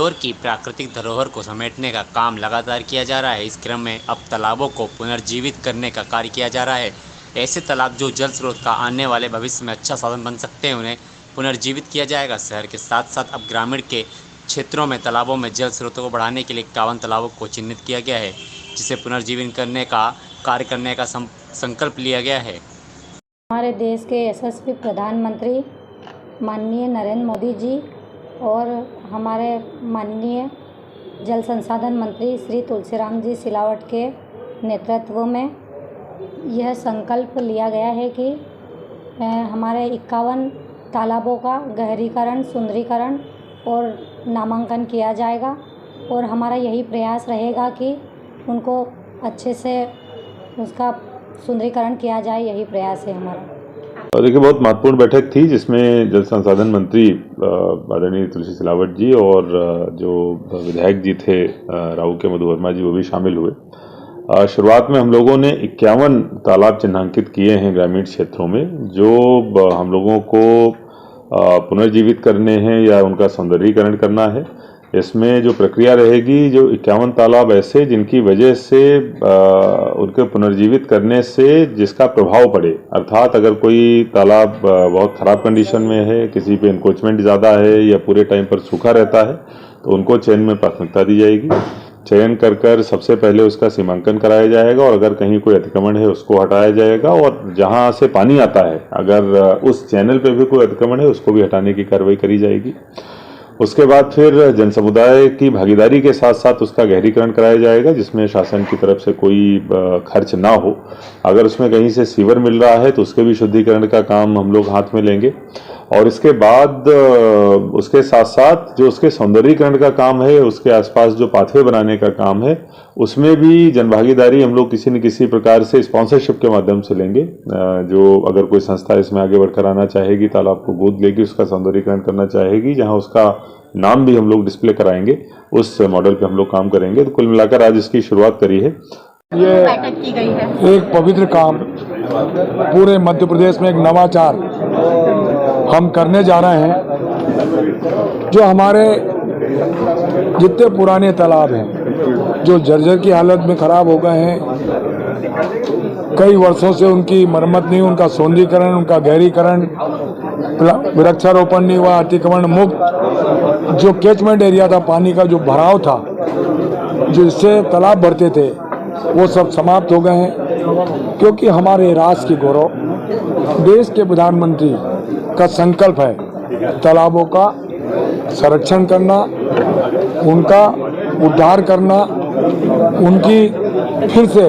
इंदौर की प्राकृतिक धरोहर को समेटने का काम लगातार किया जा रहा है। इस क्रम में अब तालाबों को पुनर्जीवित करने का कार्य किया जा रहा है। ऐसे तालाब जो जल स्रोत का आने वाले भविष्य में अच्छा साधन बन सकते हैं, उन्हें पुनर्जीवित किया जाएगा। शहर के साथ साथ अब ग्रामीण के क्षेत्रों में तालाबों में जल स्रोतों को बढ़ाने के लिए 51 तालाबों को चिन्हित किया गया है, जिसे पुनर्जीवित करने का कार्य करने का संकल्प लिया गया है। हमारे देश के यशस्वी प्रधानमंत्री माननीय नरेंद्र मोदी जी और हमारे माननीय जल संसाधन मंत्री श्री तुलसीराम जी सिलावट के नेतृत्व में यह संकल्प लिया गया है कि हमारे 51 तालाबों का गहरीकरण, सुंदरीकरण और नामांकन किया जाएगा और हमारा यही प्रयास रहेगा कि उनको अच्छे से उसका सुंदरीकरण किया जाए। यही प्रयास है हमारा। और देखिए, बहुत महत्वपूर्ण बैठक थी जिसमें जल संसाधन मंत्री आदरणीय तुलसी सिलावट जी और जो विधायक जी थे राऊ के मधु वर्मा जी, वो भी शामिल हुए। शुरुआत में हम लोगों ने 51 तालाब चिन्हांकित किए हैं ग्रामीण क्षेत्रों में, जो हम लोगों को पुनर्जीवित करने हैं या उनका सौंदर्यीकरण करना है। इसमें जो प्रक्रिया रहेगी, जो 51 तालाब ऐसे जिनकी वजह से उनके पुनर्जीवित करने से जिसका प्रभाव पड़े, अर्थात अगर कोई तालाब बहुत ख़राब कंडीशन में है, किसी पे इंक्रोचमेंट ज़्यादा है या पूरे टाइम पर सूखा रहता है, तो उनको चयन में प्राथमिकता दी जाएगी। चयन कर सबसे पहले उसका सीमांकन कराया जाएगा और अगर कहीं कोई अतिक्रमण है उसको हटाया जाएगा, और जहां से पानी आता है अगर उस चैनल पे भी कोई अतिक्रमण है उसको भी हटाने की कार्रवाई करी जाएगी। उसके बाद फिर जन समुदाय की भागीदारी के साथ साथ उसका गहरीकरण कराया जाएगा, जिसमें शासन की तरफ से कोई खर्च ना हो। अगर उसमें कहीं से सीवर मिल रहा है तो उसके भी शुद्धिकरण का काम हम लोग हाथ में लेंगे। और इसके बाद उसके साथ साथ जो उसके सौंदर्यीकरण का काम है, उसके आसपास जो पाथवे बनाने का काम है, उसमें भी जनभागीदारी हम लोग किसी न किसी प्रकार से स्पॉन्सरशिप के माध्यम से लेंगे। जो अगर कोई संस्था इसमें आगे बढ़कर आना चाहेगी, तालाब को गोद लेगी, उसका सौंदर्यीकरण करना चाहेगी, जहां उसका नाम भी हम लोग डिस्प्ले कराएंगे, उस मॉडल पे हम लोग काम करेंगे। तो कुल मिलाकर आज इसकी शुरुआत करी है। ये एक पवित्र काम, पूरे मध्य प्रदेश में एक नवाचार हम करने जा रहे हैं। जो हमारे जितने पुराने तालाब हैं, जो जर्जर की हालत में खराब हो गए हैं, कई वर्षों से उनकी मरम्मत नहीं, उनका सौंदर्यीकरण, उनका गहरीकरण, वृक्षारोपण नहीं हुआ, अतिक्रमण मुक्त जो कैचमेंट एरिया था, पानी का जो भराव था, जिससे तालाब भरते थे, वो सब समाप्त हो गए हैं। क्योंकि हमारे राष्ट्र की गौरव, देश के प्रधानमंत्री का संकल्प है तालाबों का संरक्षण करना, उनका उद्धार करना, उनकी फिर से